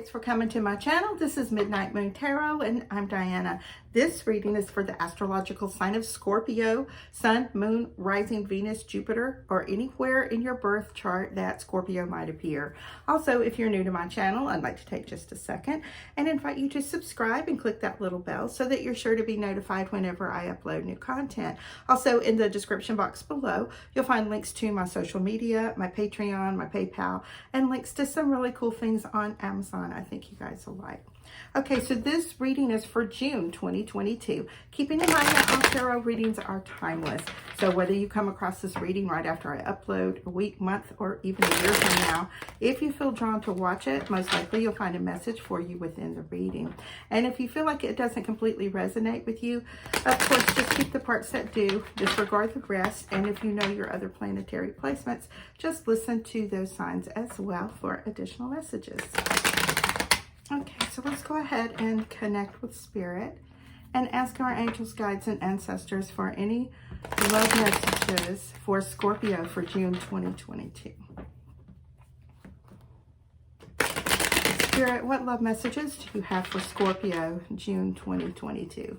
thanks for coming to my channel. This is Midnight Moon Tarot and I'm Diana. This reading is for the astrological sign of Scorpio, Sun, Moon, Rising, Venus, Jupiter, or anywhere in your birth chart that Scorpio might appear. Also, if you're new to my channel, I'd like to take just a second and invite you to subscribe and click that little bell so that you're sure to be notified whenever I upload new content. Also, in the description box below, you'll find links to my social media, my Patreon, my PayPal, and links to some really cool things on Amazon I think you guys will like. Okay, so this reading is for June 2022. Keeping in mind that all tarot readings are timeless. So whether you come across this reading right after I upload, a week, month, or even a year from now, if you feel drawn to watch it, most likely you'll find a message for you within the reading. And if you feel like it doesn't completely resonate with you, of course, just keep the parts that do, disregard the rest. And if you know your other planetary placements, just listen to those signs as well for additional messages. Okay, so let's go ahead and connect with Spirit and ask our angels, guides, and ancestors for any love messages for Scorpio for June 2022. Spirit, what love messages do you have for Scorpio June 2022?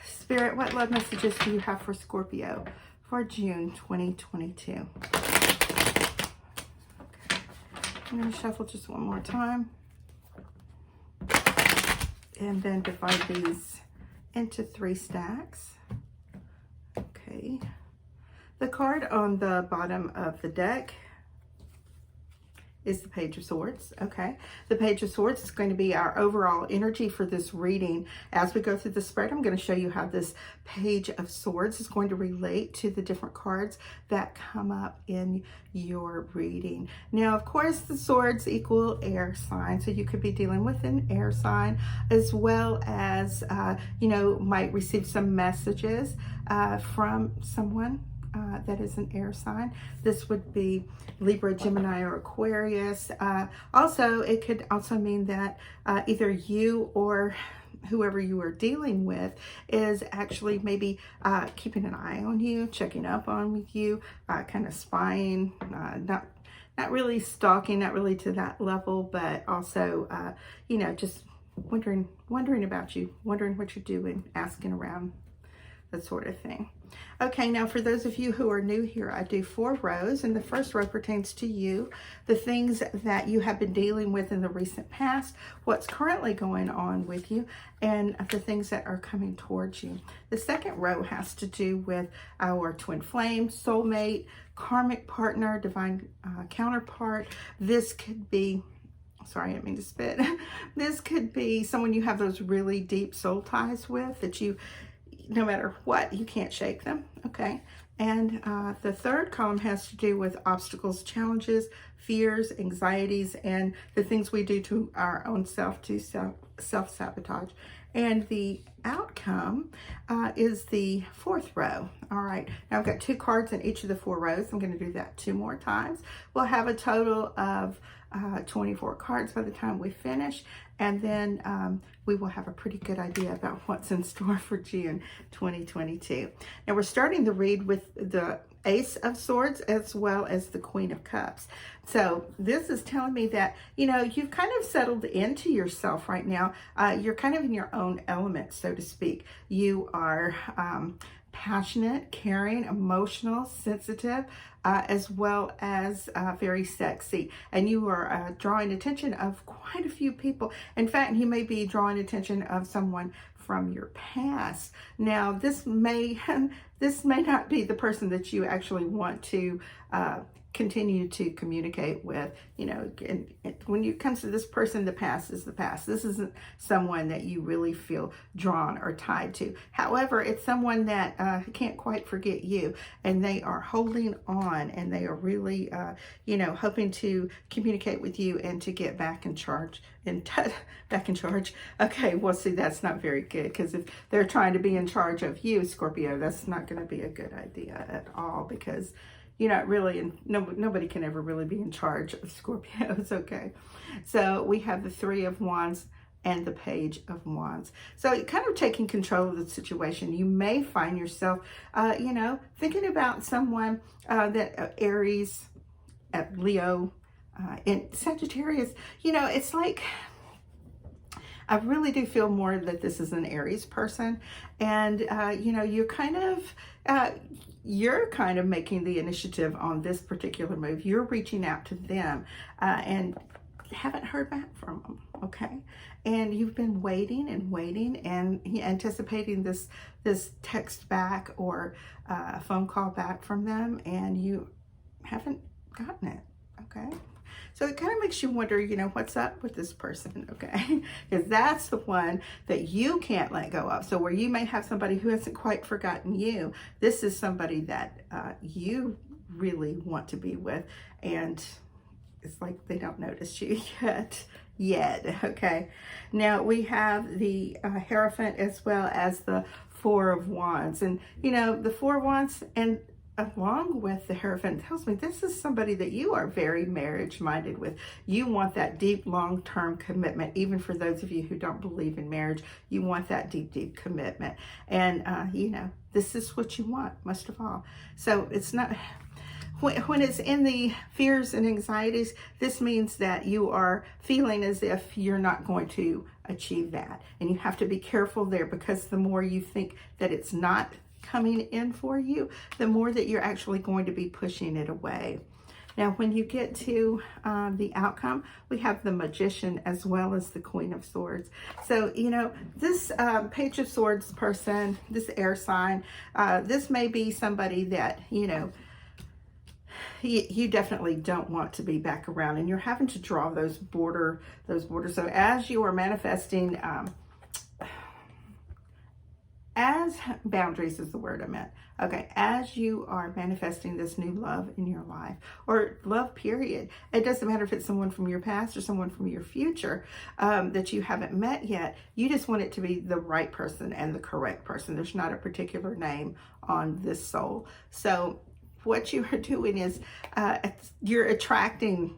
Spirit, what love messages do you have for Scorpio for June 2022? I'm going to shuffle just one more time and then divide these into 3 stacks. Okay. The card on the bottom of the deck is the Page of Swords. Okay. The Page of Swords is going to be our overall energy for this reading. As we go through the spread, I'm going to show you how this Page of Swords is going to relate to the different cards that come up in your reading. Now, of course, the swords equal air sign, so you could be dealing with an air sign, as well as, you know, might receive some messages from someone that is an air sign. This would be Libra, Gemini, or Aquarius. Also, it could also mean that either you or whoever you are dealing with is actually maybe keeping an eye on you, checking up on you, kind of spying, not really stalking, not really to that level, but also, you know, just wondering about you, wondering what you're doing, asking around, that sort of thing. Okay, now for those of you who are new here, I do 4 rows, and the first row pertains to you, the things that you have been dealing with in the recent past, what's currently going on with you, and the things that are coming towards you. The second row has to do with our twin flame, soulmate, karmic partner, divine counterpart. This could be, sorry, I didn't mean to spit. This could be someone you have those really deep soul ties with that you, no matter what, you can't shake them. Okay. And the third column has to do with obstacles, challenges, fears, anxieties, and the things we do to our own self to self-sabotage. And the outcome is the 4th row. All right. Now I've got 2 cards in each of the 4 rows. I'm going to do that 2 more times. We'll have a total of 24 cards by the time we finish, and then we will have a pretty good idea about what's in store for June 2022. Now we're starting the read with the Ace of Swords as well as the Queen of Cups. So this is telling me that, you know, you've kind of settled into yourself right now. You're kind of in your own element, so to speak. You are passionate, caring, emotional, sensitive, as well as very sexy. And you are drawing attention of quite a few people. In fact, you may be drawing attention of someone from your past. Now, this may not be the person that you actually want to continue to communicate with. You know, and when it comes to this person, the past is the past. This isn't someone that you really feel drawn or tied to. However, it's someone that can't quite forget you, and they are holding on, and they are really, you know, hoping to communicate with you and to get back in charge. Back in charge. Okay, well, see, that's not very good, because if they're trying to be in charge of you, Scorpio, that's not going to be a good idea at all, because you're not really, and nobody can ever really be in charge of Scorpios. Okay, so we have the 3 of Wands and the Page of Wands. So kind of taking control of the situation. You may find yourself, you know, thinking about someone that Aries, Leo, And Sagittarius, you know, it's like, I really do feel more that this is an Aries person. And, you know, you're kind of making the initiative on this particular move. You're reaching out to them and haven't heard back from them, okay? And you've been waiting and anticipating this text back or a phone call back from them, and you haven't gotten it, okay? So it kind of makes you wonder, you know, what's up with this person, okay? Because that's the one that you can't let go of. So where you may have somebody who hasn't quite forgotten you, this is somebody that you really want to be with, and it's like they don't notice you yet, okay? Now we have the Hierophant as well as the Four of Wands. And, you know, the Four of Wands and along with the Hierophant tells me this is somebody that you are very marriage-minded with. You want that deep, long-term commitment. Even for those of you who don't believe in marriage, you want that deep, deep commitment. And, you know, this is what you want most of all. So it's not... When it's in the fears and anxieties, this means that you are feeling as if you're not going to achieve that. And you have to be careful there, because the more you think that it's not coming in for you, the more that you're actually going to be pushing it away. Now, when you get to the outcome, we have the Magician as well as the Queen of Swords. So, you know, this Page of Swords person, this air sign, this may be somebody that, you know, you definitely don't want to be back around, and you're having to draw those borders. So as you are manifesting, as boundaries is the word I meant. Okay, as you are manifesting this new love in your life, or love period, it doesn't matter if it's someone from your past or someone from your future that you haven't met yet. You just want it to be the right person and the correct person. There's not a particular name on this soul. So what you are doing is you're attracting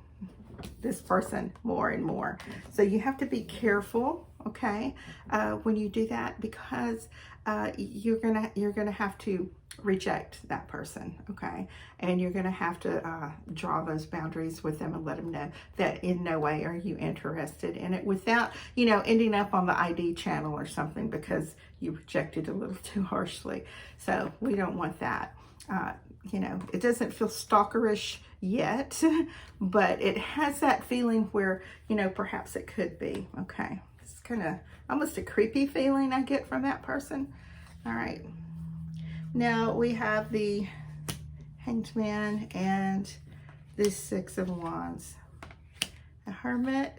this person more and more. So you have to be careful, okay, when you do that, because you're gonna have to reject that person, okay, and you're gonna have to draw those boundaries with them and let them know that in no way are you interested in it, without, you know, ending up on the ID channel or something because you rejected a little too harshly. So we don't want that. You know, it doesn't feel stalkerish yet, but it has that feeling where, you know, perhaps it could be, okay? It's kind of almost a creepy feeling I get from that person. All right. Now we have the Hanged Man and the Six of Wands, a Hermit,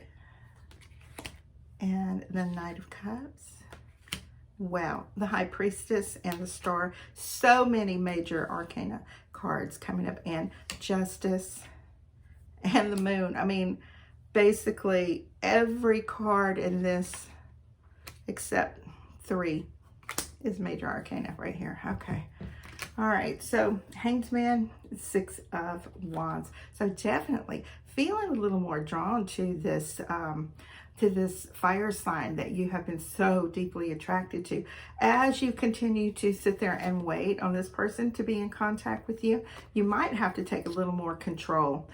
and the Knight of Cups. Wow, the High Priestess and the Star. So many major arcana cards coming up, and Justice and the Moon. I mean, basically every card in this except 3 is major arcana right here. Okay. All right, so Hanged Man, Six of Wands. So definitely feeling a little more drawn to this fire sign that you have been so deeply attracted to. As you continue to sit there and wait on this person to be in contact with you, you might have to take a little more control.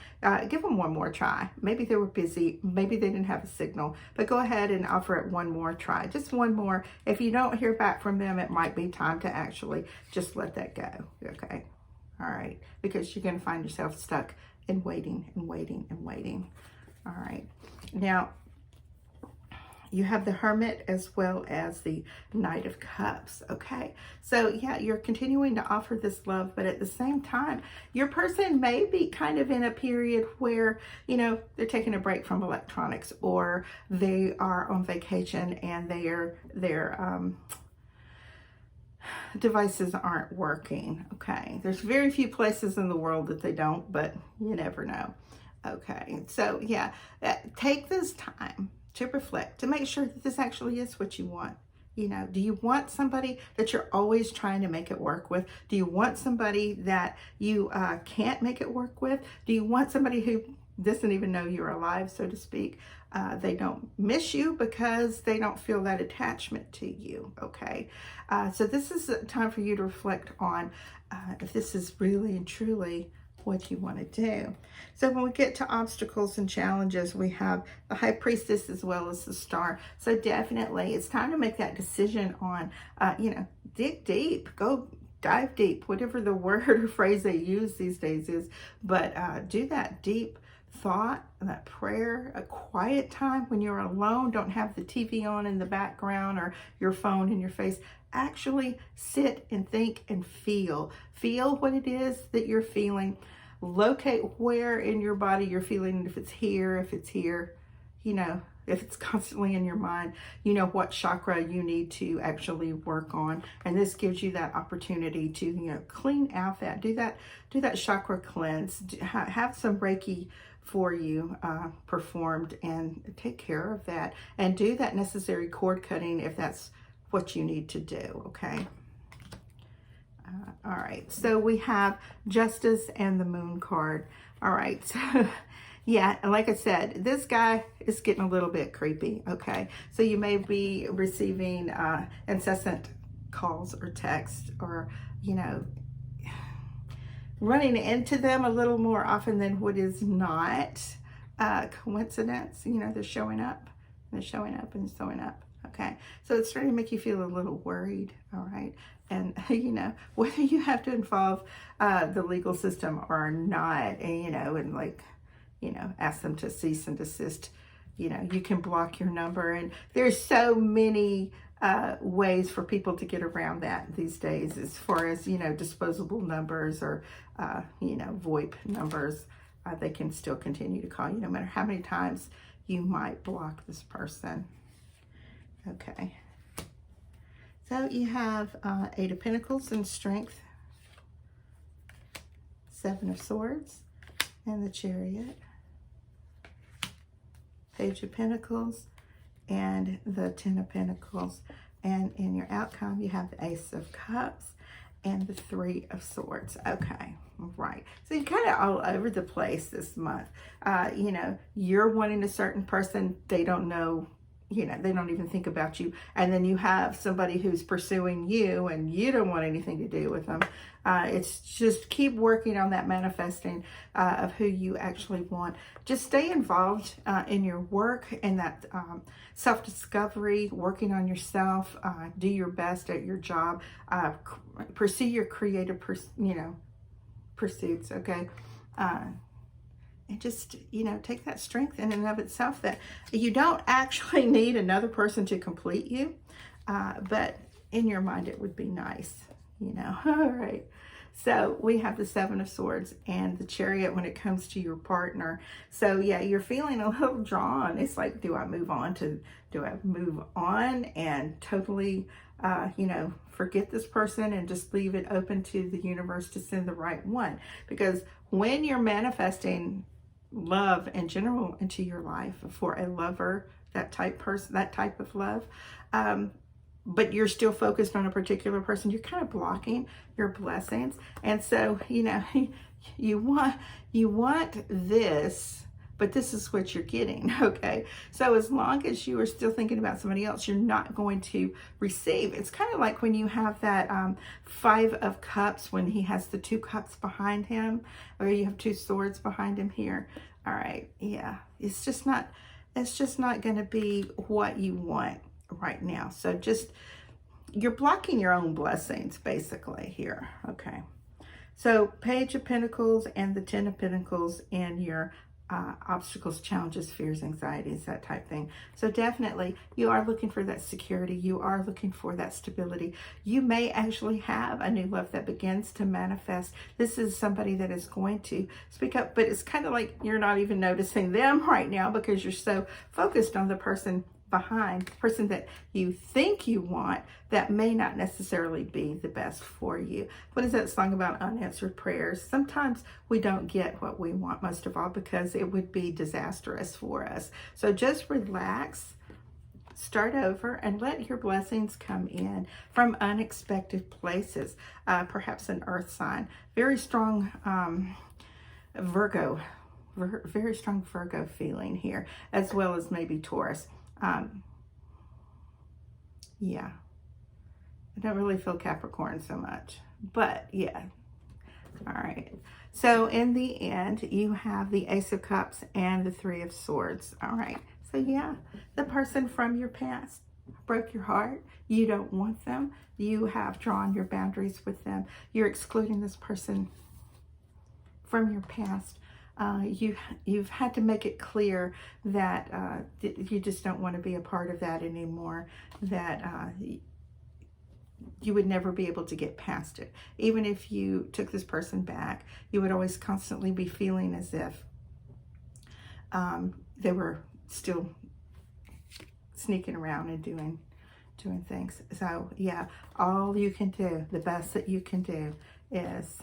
Give them one more try. Maybe they were busy, maybe they didn't have a signal, but go ahead and offer it one more try, just one more. If you don't hear back from them, it might be time to actually just let that go, okay? All right, because you're gonna find yourself stuck in waiting and waiting and waiting. All right, now, you have the Hermit as well as the Knight of Cups, okay? So yeah, you're continuing to offer this love, but at the same time, your person may be kind of in a period where, you know, they're taking a break from electronics, or they are on vacation and their devices aren't working, okay? There's very few places in the world that they don't, but you never know, okay? So yeah, take this time to reflect, to make sure that this actually is what you want. You know, do you want somebody that you're always trying to make it work with? Do you want somebody that you can't make it work with? Do you want somebody who doesn't even know you're alive, so to speak? They don't miss you because they don't feel that attachment to you, okay? So this is a time for you to reflect on if this is really and truly what you want to do. So when we get to obstacles and challenges, we have the High Priestess as well as the Star. So definitely it's time to make that decision on, dig deep, go dive deep, whatever the word or phrase they use these days is, but do that deep thought, that prayer, a quiet time when you're alone. Don't have the TV on in the background or your phone in your face. Actually sit and think and feel what it is that you're feeling. Locate where in your body you're feeling, if it's here, if it's constantly in your mind, what chakra you need to actually work on. And this gives you that opportunity to, clean out that, do that chakra cleanse, have some Reiki for you performed, and take care of that, and do that necessary cord cutting if that's what you need to do. Okay. All right, so we have Justice and the Moon card. All right, so yeah, like I said, this guy is getting a little bit creepy. Okay, so you may be receiving incessant calls or texts, or running into them a little more often than what is not coincidence. They're showing up, and showing up, and showing up. Okay, so it's starting to make you feel a little worried. All right, and whether you have to involve the legal system or not, and ask them to cease and desist. You can block your number, and there's so many ways for people to get around that these days, as far as disposable numbers or VoIP numbers. They can still continue to call you no matter how many times you might block this person. Okay, so you have Eight of Pentacles and Strength, Seven of Swords, and the Chariot, Page of Pentacles, and the Ten of Pentacles. And in your outcome, you have the Ace of Cups and the Three of Swords. Okay, right. So you're kind of all over the place this month. You're wanting a certain person. They don't know, they don't even think about you. And then you have somebody who's pursuing you, and you don't want anything to do with them. It's just keep working on that manifesting of who you actually want. Just stay involved in your work and that self-discovery, working on yourself. Do your best at your job. Pursue your creative, pursuits. Okay. And just, take that strength in and of itself, that you don't actually need another person to complete you. But in your mind, it would be nice, All right. So we have the Seven of Swords and the Chariot when it comes to your partner. So yeah, you're feeling a little drawn. It's like, do I move on and totally, forget this person and just leave it open to the universe to send the right one? Because when you're manifesting love in general into your life for a lover, that type of love, but you're still focused on a particular person, you're kind of blocking your blessings. And so, you want this, but this is what you're getting. Okay. So as long as you are still thinking about somebody else, you're not going to receive. It's kind of like when you have that Five of Cups, when he has the two cups behind him, or you have two swords behind him here. All right. Yeah. It's just not going to be what you want right now. So you're blocking your own blessings basically here. Okay. So Page of Pentacles and the Ten of Pentacles in your obstacles, challenges, fears, anxieties, that type thing. So definitely you are looking for that security. You are looking for that stability. You may actually have a new love that begins to manifest. This is somebody that is going to speak up, but it's kind of like you're not even noticing them right now because you're so focused on the person behind, the person that you think you want, that may not necessarily be the best for you. What is that song about unanswered prayers? Sometimes we don't get what we want, most of all because it would be disastrous for us. So just relax, start over, and let your blessings come in from unexpected places. Perhaps an earth sign, very strong Virgo, very strong Virgo feeling here, as well as maybe Taurus. Yeah, I don't really feel Capricorn so much, but yeah, All right. So in the end, you have the Ace of Cups and the Three of Swords. All right. So yeah, the person from your past broke your heart. You don't want them. You have drawn your boundaries with them. You're excluding this person from your past. You've had to make it clear that you just don't want to be a part of that anymore, that you would never be able to get past it. Even if you took this person back, you would always constantly be feeling as if they were still sneaking around and doing things. So yeah, all you can do, the best that you can do, is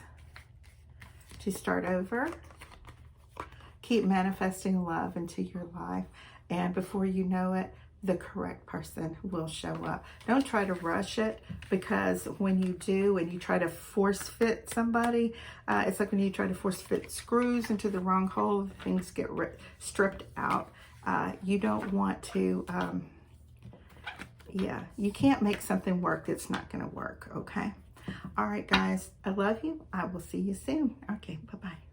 to start over. Keep manifesting love into your life, and before you know it, the correct person will show up. Don't try to rush it, because when you do and you try to force fit somebody, it's like when you try to force fit screws into the wrong hole, things get stripped out. You don't want to, yeah, you can't make something work that's not going to work, okay? All right, guys, I love you. I will see you soon. Okay, bye-bye.